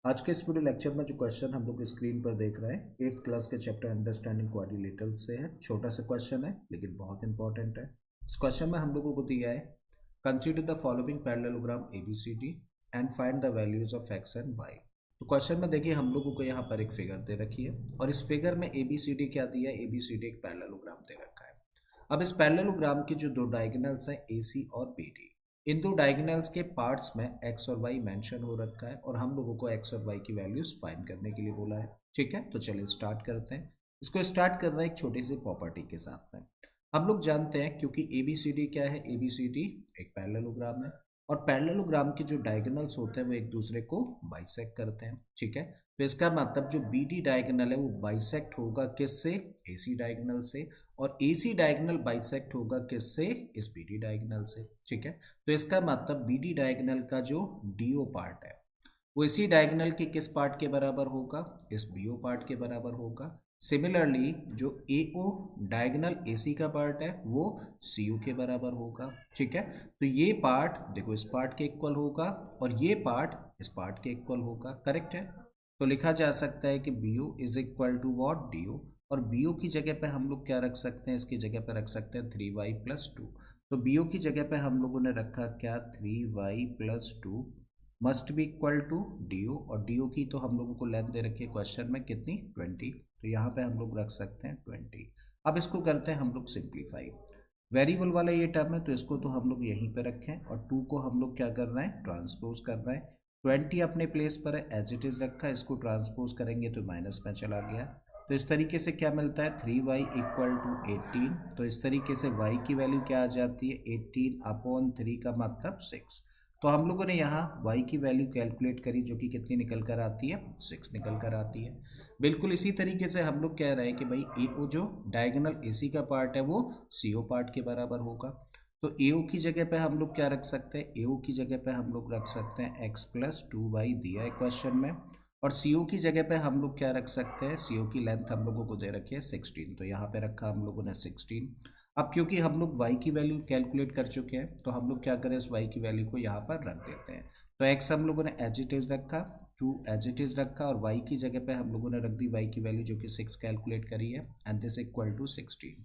आज के इस वीडियो लेक्चर में जो क्वेश्चन हम लोग स्क्रीन पर देख रहे हैं 8th क्लास के चैप्टर अंडरस्टैंडिंग क्वाड्रिलेटरल्स से है। छोटा सा क्वेश्चन है लेकिन बहुत इंपॉर्टेंट है। इस क्वेश्चन में हम लोगों को दिया है consider the following parallelogram ABCD and find the values of x and y. तो क्वेश्चन में देखिए हम लोगों को यहाँ पर एक फिगर दे रखी है और इस फिगर में एबीसीडी क्या दिया है, एबीसीडी एक पैरेललोग्राम दे रखा है। अब इस पैरेललोग्राम की जो दो डायगोनल्स हैं एसी और बीडी, इन दो डायगोनल्स के पार्ट्स में एक्स और वाई मेंशन हो रखा है और हम लोगों को एक्स और वाई की वैल्यूज फाइंड करने के लिए बोला है। ठीक है, तो चलिए स्टार्ट करते हैं। इसको स्टार्ट कर रहे हैं एक छोटी सी प्रॉपर्टी के साथ में। हम लोग जानते हैं क्योंकि एबीसीडी क्या है, एबीसीडी एक पैरेललोग्राम है और पैरेललोग्राम के जो डायगोनल्स होते हैं वो एक दूसरे को बाइसेक्ट करते हैं। ठीक है, तो इसका मतलब जो बीडी डायगोनल है वो बाइसेक्ट होगा किससे, एसी डायगोनल से, और एसी डायगोनल बाइसेक्ट होगा किससे, इस बीडी डायगोनल से। ठीक है, तो इसका मतलब बीडी डायगोनल का जो डीओ पार्ट है वो इसी डायगोनल के किस पार्ट के बराबर होगा, इस बीओ पार्ट के बराबर होगा। सिमिलरली जो एओ डायगोनल एसी का पार्ट है वो सीयू के बराबर होगा। ठीक है, तो ये पार्ट देखो इस पार्ट के इक्वल होगा और ये पार्ट इस पार्ट के इक्वल होगा। करेक्ट है, तो लिखा जा सकता है कि BO is equal to what, DO. और बीओ की जगह पे हम लोग क्या रख सकते हैं, इसकी जगह पे रख सकते हैं 3y+2। तो बीओ की जगह पे हम लोगों ने रखा क्या, 3y+2 must be equal to DO, और डीओ की तो हम लोगों को लेंथ दे रखी है क्वेश्चन में कितनी, 20। तो यहाँ पे हम लोग रख सकते हैं 20। अब इसको करते हैं हम लोग सिंप्लीफाई। वेरिएबल वाला ये टर्म है तो इसको तो हम लोग यहीं पे रखें और 2 को हम लोग क्या कर रहे हैं, ट्रांसपोज कर रहे हैं। 20 अपने प्लेस पर है, एज इट इज़ रखा है, इसको ट्रांसपोज करेंगे तो माइनस में चला गया। तो इस तरीके से क्या मिलता है, 3y=18। तो इस तरीके से y की वैल्यू क्या आ जाती है, 18/3 का मतलब 6। तो हम लोगों ने यहाँ y की वैल्यू कैलकुलेट करी जो कि कितनी निकल कर आती है, 6 निकल कर आती है। बिल्कुल इसी तरीके से हम लोग कह रहे हैं कि भाई एओ जो डायगोनल एसी का पार्ट है वो सीओ पार्ट के बराबर होगा। तो एओ की जगह पे हम लोग क्या रख सकते हैं, एओ की जगह पे हम लोग रख सकते हैं x+2y दिया है क्वेश्चन में। और सीओ की जगह पे हम लोग क्या रख सकते हैं, सीओ की लेंथ हम लोगों को दे रखी है 16, तो यहाँ पे रखा हम लोगों ने 16। अब क्योंकि हम लोग y की वैल्यू कैलकुलेट कर चुके हैं तो हम लोग क्या करें, इस y की वैल्यू को यहाँ पर रख देते हैं। तो x हम लोगों ने एज इट इज रखा, 2 एज इट इज रखा, और y की जगह पे हम लोगों ने रख दी y की वैल्यू जो कि 6 कैलकुलेट करी है, एंड दिस इक्वल टू 16।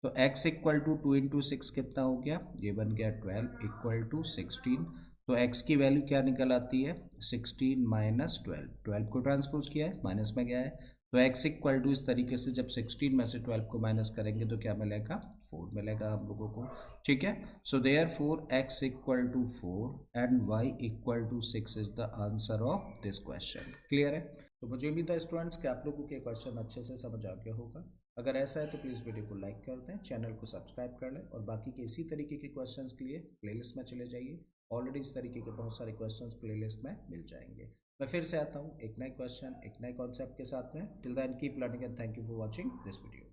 तो x इक्वल टू 2 इंटू 6 कितना हो गया, ये बन गया 12 इक्वल टू 16। तो x की वैल्यू क्या निकल आती है, 16 माइनस 12, 12 को ट्रांसपोज किया है माइनस में गया है। तो x इक्वल टू इस तरीके से जब 16 में से 12 को माइनस करेंगे तो क्या मिलेगा, 4 मिलेगा हम लोगों को। ठीक है, so therefore x equal to 4 and y equal to 6 is the answer of this question. Clear है, तो मुझे उम्मीद है स्टूडेंट्स कि आप लोगों के क्वेश्चन अच्छे से समझ आ गया होगा। अगर ऐसा है तो प्लीज़ वीडियो को लाइक कर दें, चैनल को सब्सक्राइब कर लें और बाकी के इसी तरीके के क्वेश्चंस के लिए प्लेलिस्ट में चले जाइए। ऑलरेडी इस तरीके के बहुत सारे क्वेश्चंस प्लेलिस्ट में मिल जाएंगे। मैं फिर से आता हूँ एक नए क्वेश्चन एक नए कॉन्सेप्ट के साथ में। Till then keep learning and thank you for watching this video.